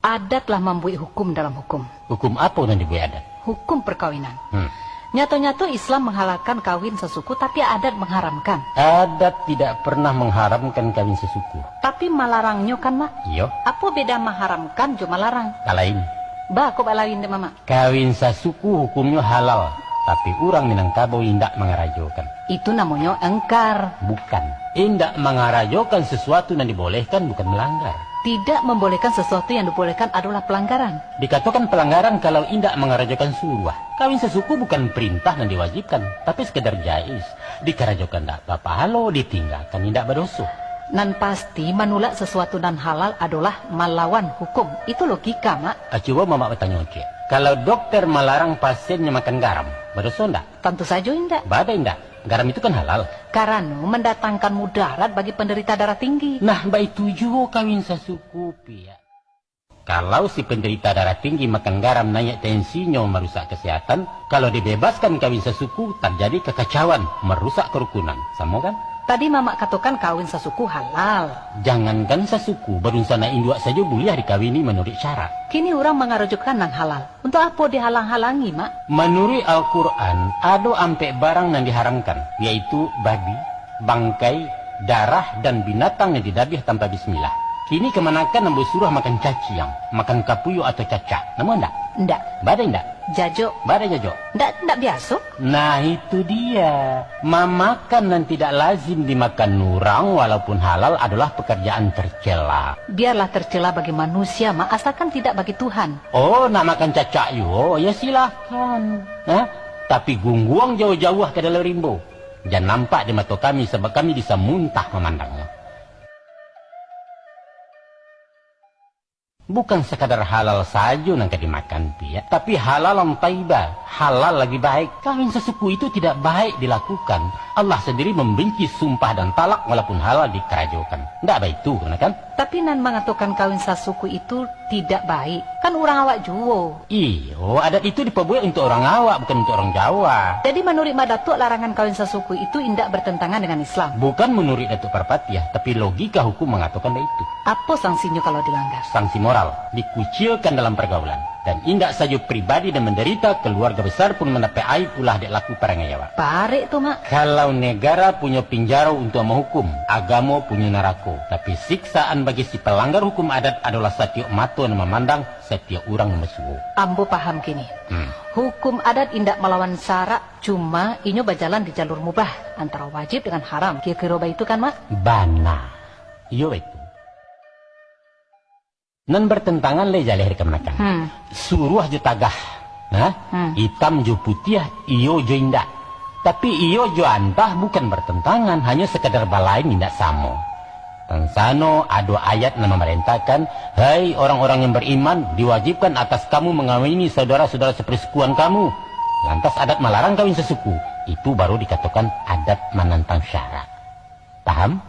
Adatlah membuat hukum dalam hukum. Hukum apa yang dibuat adat? Hukum perkawinan. Nyata-nyata Islam menghalalkan kawin sesuku, tapi adat mengharamkan. Adat tidak pernah mengharamkan kawin sesuku. Tapi melarangnya kan, Mak? Iya. Apa beda mengharamkan cuma larang? Kalain. Bah, kok balawin deh, Mama? Kawin sesuku hukumnya halal, tapi orang Minangkabau tidak mengarajokan. Itu namanya engkar. Bukan. Tidak mengarajokan sesuatu yang dibolehkan bukan melanggar. Tidak membolehkan sesuatu yang dibolehkan adalah pelanggaran. Dikatakan pelanggaran kalau tidak mengarajokan suruh. Kawin sesuku bukan perintah yang diwajibkan, tapi sekedar jais. Dikarajokan tidak apa-apa, halo ditinggalkan tidak berdosa. Nan pasti menolak sesuatu dan halal adalah melawan hukum. Itu logika, Mak. Coba Mama bertanya, Cik. Kalau dokter melarang pasiennya makan garam, berdosa enggak? Tentu saja tidak. Badai enggak? Garam itu kan halal. Karena mendatangkan mudarat bagi penderita darah tinggi. Nah, baik tujuh kawin sesuku, Pia. Kalau si penderita darah tinggi makan garam naik tensinya merusak kesehatan, kalau dibebaskan kawin sesuku terjadi kekacauan, merusak kerukunan. Sama kan? Tadi Mama katakan kawin sesuku halal. Jangankan sesuku, berunsana induk saja boleh dikawini menurut syarat. Kini orang mengarujukkan yang halal. Untuk apa dihalang-halangi, Mak? Menurut Al-Quran, ada ampe barang yang diharamkan, yaitu babi, bangkai, darah, dan binatang yang didabih tanpa bismillah. Kini kemanakan nambah surah makan caciang, makan kapuyo atau cacak. Namun enggak? Enggak. Badai enggak? Jajo. Badai jajo. Enggak biasa. Nah itu dia. Memakan dan tidak lazim dimakan orang walaupun halal adalah pekerjaan tercela. Biarlah tercela bagi manusia, Mak, asalkan tidak bagi Tuhan. Oh, nak makan cacak yo, ya silahkan. Nah, tapi gungguang jauh-jauh ke dalam rimbo. Jangan nampak di mata kami sebab kami bisa muntah memandangnya. Bukan sekadar halal saja yang dimakan, Pia. Tapi halal yang taibah, halal lagi baik. Kawin sesuku itu tidak baik dilakukan. Allah sendiri membenci sumpah dan talak walaupun halal dikerajokan. Tidak baik itu, kan? Tapi nan mengatakan kawin sesuku itu tidak baik. Kan orang awak Jawa. Iyo, adat itu diperbuat untuk orang awak, bukan untuk orang Jawa. Jadi menurut Mak Datuk, larangan kawin sesuku itu tidak bertentangan dengan Islam. Bukan menurut Datuk Parpatiah, tapi logika hukum mengatakan itu. Apa sanksinya kalau dilanggar? Sanksi moral, dikucilkan dalam pergaulan. Dan indak saja pribadi dan menderita, keluarga besar pun mendapat aib ulah dek laku para ngayawa. Parek tuh, Mak. Kalau negara punya penjara untuk menghukum, agama punya neraka. Tapi siksaan bagi si pelanggar hukum adat adalah setiap mata yang memandang, setiap orang mesuo. Ambo paham kini. Hukum adat indak melawan syarak, cuma inyo berjalan di jalur mubah antara wajib dengan haram. Kira-kira itu kan, Mak? Bana. Iyo itu. Nan bertentangan le jaleh kemenakan. Suruh je tagah. Hitam jo putih, iyo jo indah. Tapi iyo jo antah bukan bertentangan, hanya sekedar balain indah sama. Tansano ada ayat yang memerintahkan, hai orang-orang yang beriman, diwajibkan atas kamu mengawini saudara-saudara sepersekuan kamu. Lantas adat melarang kawin sesuku. Itu baru dikatakan adat menentang syarak. Paham?